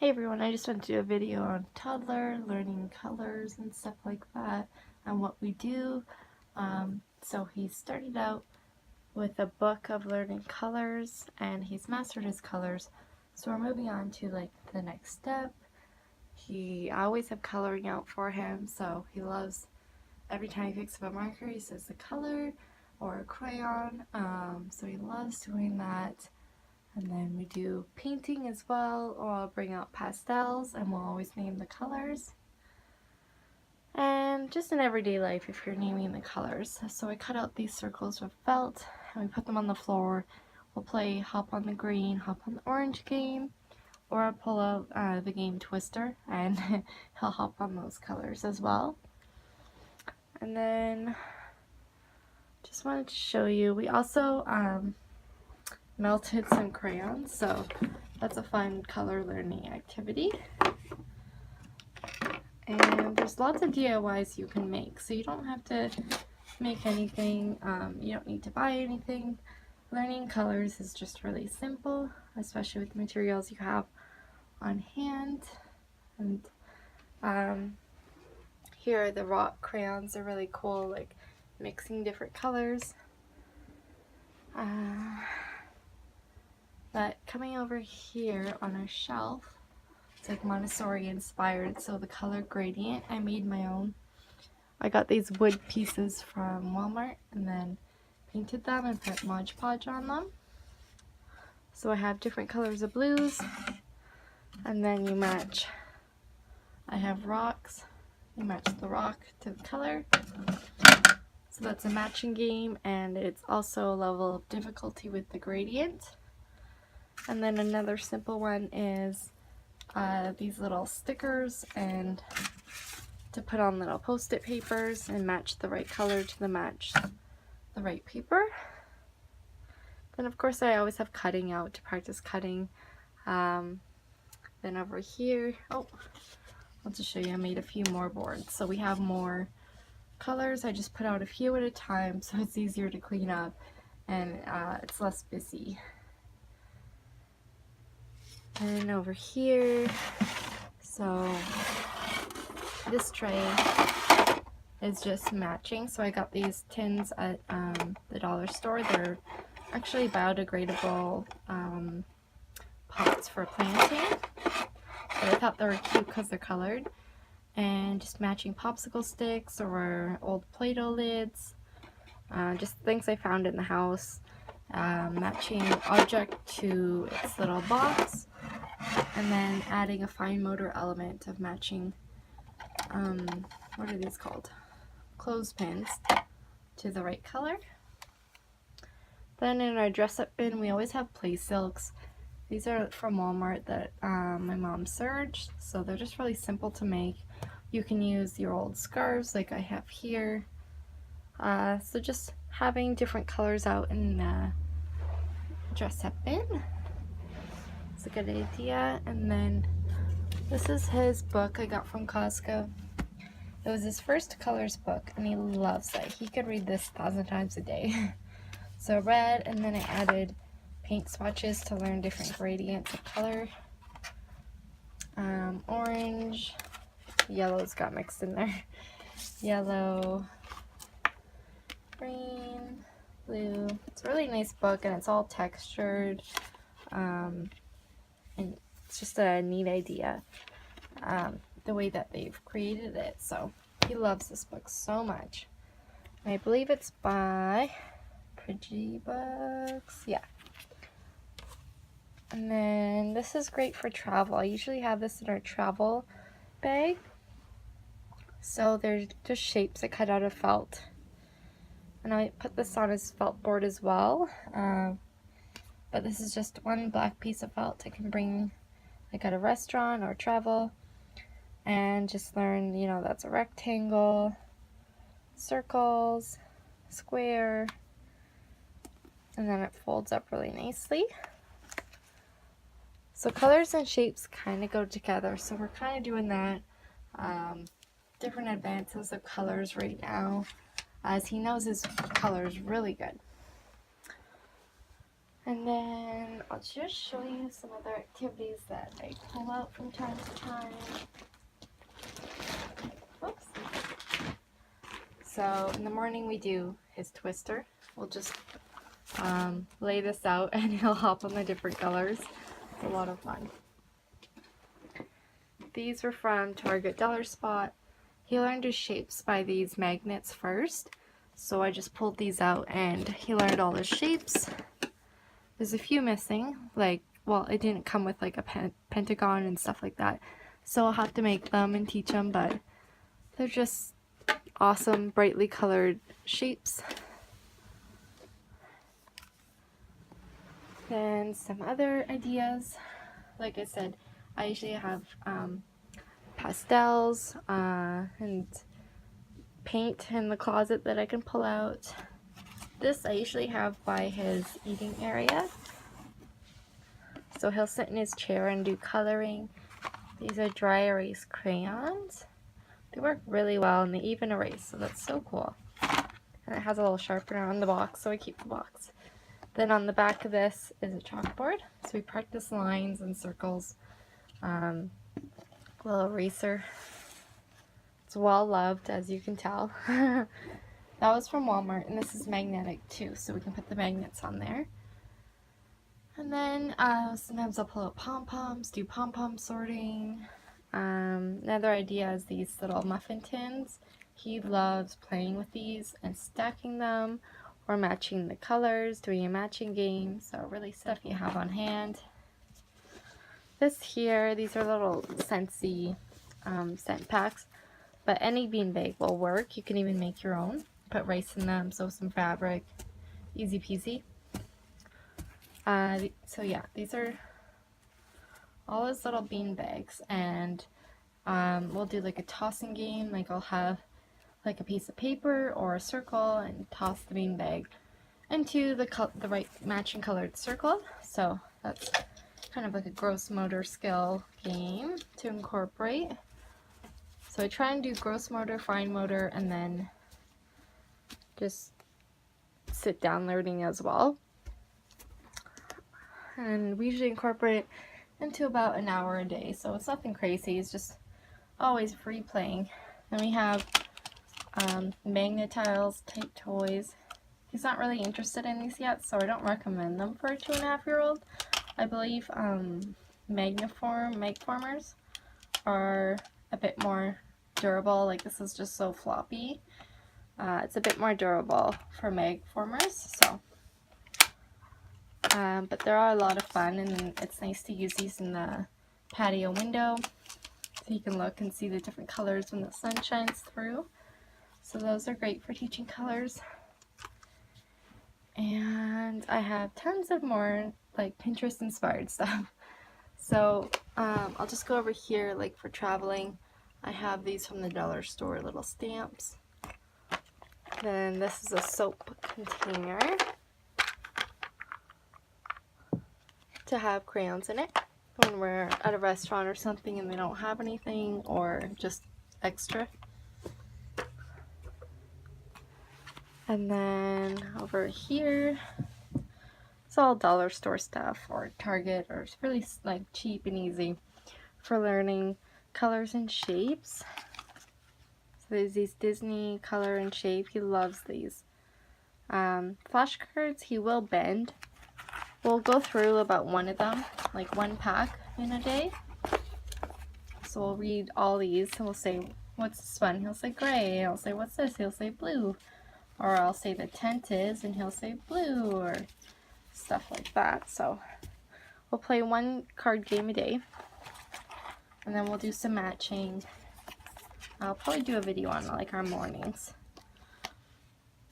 Hey everyone, I just wanted to do a video on Toddler, learning colors and stuff like that, and what we do. So he started out with a book of learning colors, and he's mastered his colors. So we're moving on to like the next step. I always have coloring out for him, so he loves every time he picks up a marker, he says the color or a crayon. So he loves doing that. And then we do painting as well, or I'll bring out pastels and we'll always name the colors. And just in everyday life if you're naming the colors. So I cut out these circles with felt and we put them on the floor. We'll play hop on the green, hop on the orange game, or I'll pull out the game Twister and he'll hop on those colors as well. And then just wanted to show you, we also melted some crayons, so that's a fun color learning activity. And there's lots of DIYs you can make, so you don't have to make anything, you don't need to buy anything. Learning colors is just really simple, especially with the materials you have on hand. And here are the rock crayons. They're really cool, like mixing different colors. But coming over here on our shelf, it's like Montessori inspired, so the color gradient I made my own. I got these wood pieces from Walmart and then painted them and put Mod Podge on them. So I have different colors of blues, and then you match. I have rocks, you match the rock to the color. So that's a matching game, and it's also a level of difficulty with the gradient. And then another simple one is these little stickers and to put on little post-it papers and match the right color to the right paper. Then of course I always have cutting out to practice cutting. Then over here, I'll just show you, I made a few more boards. So we have more colors. I just put out a few at a time so it's easier to clean up and it's less busy. And over here, so this tray is just matching. So I got these tins at the dollar store. They're actually biodegradable pots for planting. But I thought they were cute because they're colored. And just matching popsicle sticks or old Play-Doh lids. Just things I found in the house. Matching object to its little box. And then adding a fine motor element of matching, what are these called? Clothespins to the right color. Then in our dress-up bin, we always have play silks. These are from Walmart that my mom serged, so they're just really simple to make. You can use your old scarves like I have here. So just having different colors out in the dress-up bin. It's a good idea. And then this is his book I got from Costco. It was his first colors book and he loves it. He could read this 1,000 times a day. So red, and then I added paint swatches to learn different gradients of color. Orange, yellow's got mixed in there. Yellow, green, blue. It's a really nice book and it's all textured. And it's just a neat idea, the way that they've created it. So he loves this book so much. And I believe it's by Pretty Books. Yeah. And then this is great for travel. I usually have this in our travel bag. So they're just shapes I cut out of felt. And I put this on his felt board as well. But this is just one black piece of felt I can bring like at a restaurant or travel and just learn, you know, that's a rectangle, circles, square, and then it folds up really nicely. So colors and shapes kind of go together, so we're kind of doing that. Different advances of colors right now, as he knows his colors really good. And then I'll just show you some other activities that I pull out from time to time. Whoops. So in the morning we do his twister. We'll just lay this out and he'll hop on the different colors. It's a lot of fun. These were from Target Dollar Spot. He learned his shapes by these magnets first. So I just pulled these out and he learned all his shapes. There's a few missing, like, well, it didn't come with like a pentagon and stuff like that. So I'll have to make them and teach them, but they're just awesome, brightly colored shapes. Then some other ideas. Like I said, I usually have pastels and paint in the closet that I can pull out. This I usually have by his eating area. So he'll sit in his chair and do coloring. These are dry erase crayons. They work really well and they even erase, so that's so cool. And it has a little sharpener on the box, so I keep the box. Then on the back of this is a chalkboard. So we practice lines and circles. Little eraser. It's well loved, as you can tell. That was from Walmart, and this is magnetic too, so we can put the magnets on there. And then sometimes I'll pull out pom-poms, do pom-pom sorting. Another idea is these little muffin tins. He loves playing with these and stacking them or matching the colors, doing a matching game. So really stuff you have on hand. This here, these are little Scentsy scent packs, but any beanbag will work. You can even make your own. Put rice in them, sew some fabric, easy peasy. So yeah, these are all those little bean bags, and we'll do like a tossing game. Like I'll have like a piece of paper or a circle and toss the bean bag into the right matching colored circle. So that's kind of like a gross motor skill game to incorporate. So I try and do gross motor, fine motor, and then just sit down learning as well. And we usually incorporate it into about an hour a day, so it's nothing crazy. It's just always free playing. Then we have magnet tiles, type toys. He's not really interested in these yet, so I don't recommend them for a 2.5-year-old. I believe Magformers are a bit more durable. Like this is just so floppy. It's a bit more durable for Magformers, so. But they are a lot of fun, and it's nice to use these in the patio window so you can look and see the different colors when the sun shines through. So those are great for teaching colors. And I have tons of more like Pinterest inspired stuff. So I'll just go over here, like for traveling. I have these from the dollar store, little stamps. Then this is a soap container to have crayons in it when we're at a restaurant or something and they don't have anything, or just extra. And then over here, it's all dollar store stuff or Target, or it's really like cheap and easy for learning colors and shapes. So there's these Disney color and shape. He loves these. Flashcards he will bend. We'll go through about one of them, like one pack in a day. So we'll read all these and we'll say, what's this one? He'll say gray. I'll say, what's this? He'll say blue. Or I'll say the tent is, and he'll say blue, or stuff like that. So we'll play one card game a day. And then we'll do some matching. I'll probably do a video on like our mornings.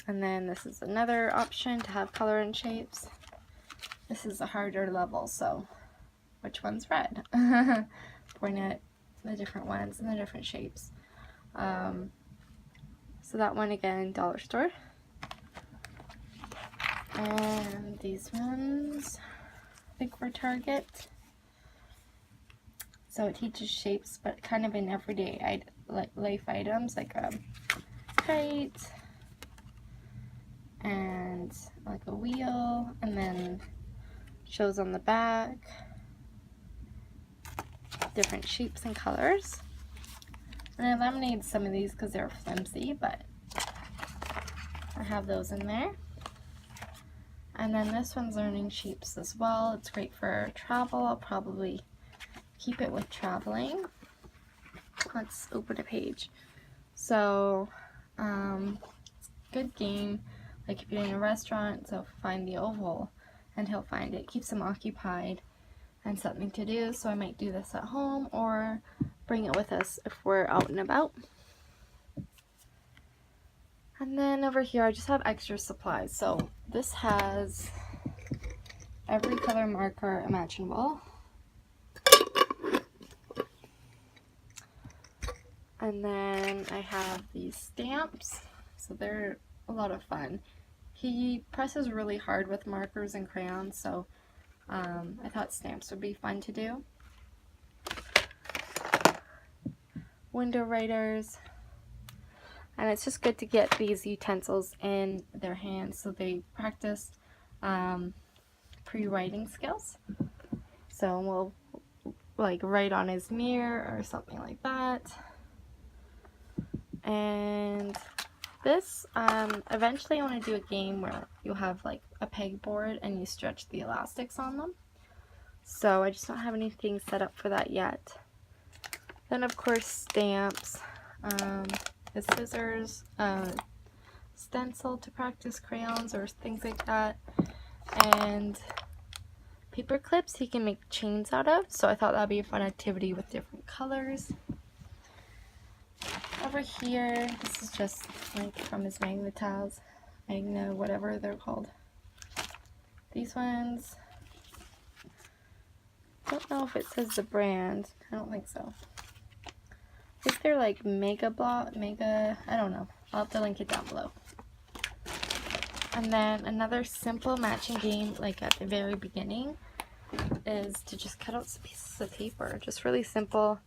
And then this is another option to have color and shapes. This is a harder level, so which one's red? Point at the different ones and the different shapes. So that one again, dollar store. And these ones, I think were Target. So it teaches shapes, but kind of in everyday life items, like a kite and like a wheel, and then Shows on the back different shapes and colors. And I laminated some of these because they're flimsy, but I have those in there. And then this one's learning shapes as well. It's great for travel. I'll probably keep it with traveling. Let's open a page. So, good game. Like if you're in a restaurant, so find the oval and he'll find it. Keeps him occupied and something to do. So I might do this at home or bring it with us if we're out and about. And then over here I just have extra supplies. So this has every color marker imaginable. And then I have these stamps. So they're a lot of fun. He presses really hard with markers and crayons, so I thought stamps would be fun to do. Window writers. And it's just good to get these utensils in their hands so they practice pre-writing skills. So we'll like write on his mirror or something like that. And this, eventually I want to do a game where you'll have like a pegboard and you stretch the elastics on them. So I just don't have anything set up for that yet. Then of course stamps, the scissors, stencil to practice crayons or things like that, and paper clips he can make chains out of. So I thought that'd be a fun activity with different colors. Over here, this is just like from his Magna-tiles, whatever they're called. These ones, don't know if it says the brand. I don't think so. I think they're like I don't know. I'll have to link it down below. And then another simple matching game, like at the very beginning, is to just cut out some pieces of paper. Just really simple.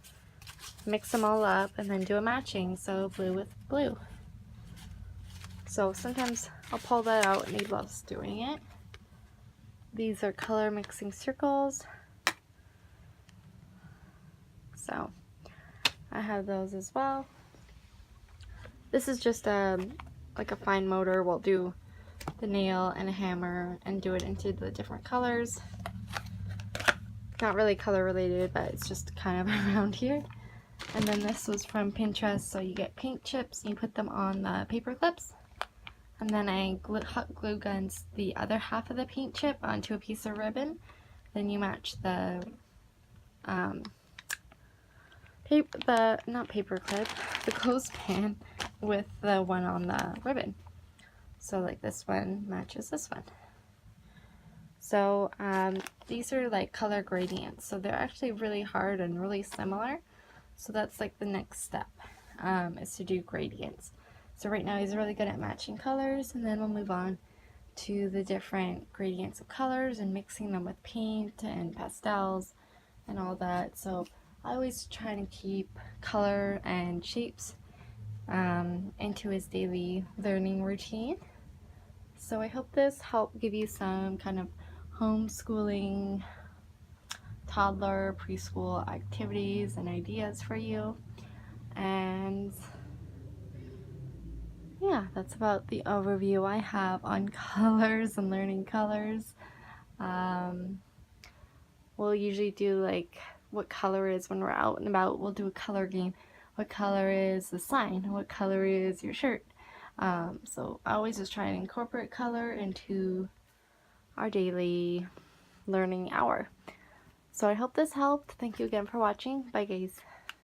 Mix them all up and then do a matching. So blue with blue. So sometimes I'll pull that out and he loves doing it. These are color mixing circles. So I have those as well. This is just like a fine motor. We'll do the nail and a hammer and do it into the different colors. Not really color related, but it's just kind of around here. And then this was from Pinterest, so you get paint chips, you put them on the paper clips, and then I hot glue guns the other half of the paint chip onto a piece of ribbon. Then you match the the clothespin with the one on the ribbon. So like this one matches this one. So these are like color gradients, so they're actually really hard and really similar. So that's like the next step, is to do gradients. So right now he's really good at matching colors, and then we'll move on to the different gradients of colors and mixing them with paint and pastels and all that. So I always try to keep color and shapes into his daily learning routine. So I hope this helped give you some kind of homeschooling, toddler, preschool activities and ideas for you. And yeah, that's about the overview I have on colors and learning colors. We'll usually do like what color is when we're out and about. We'll do a color game. What color is the sign? What color is your shirt? So I always just try and incorporate color into our daily learning hour. So I hope this helped. Thank you again for watching. Bye guys.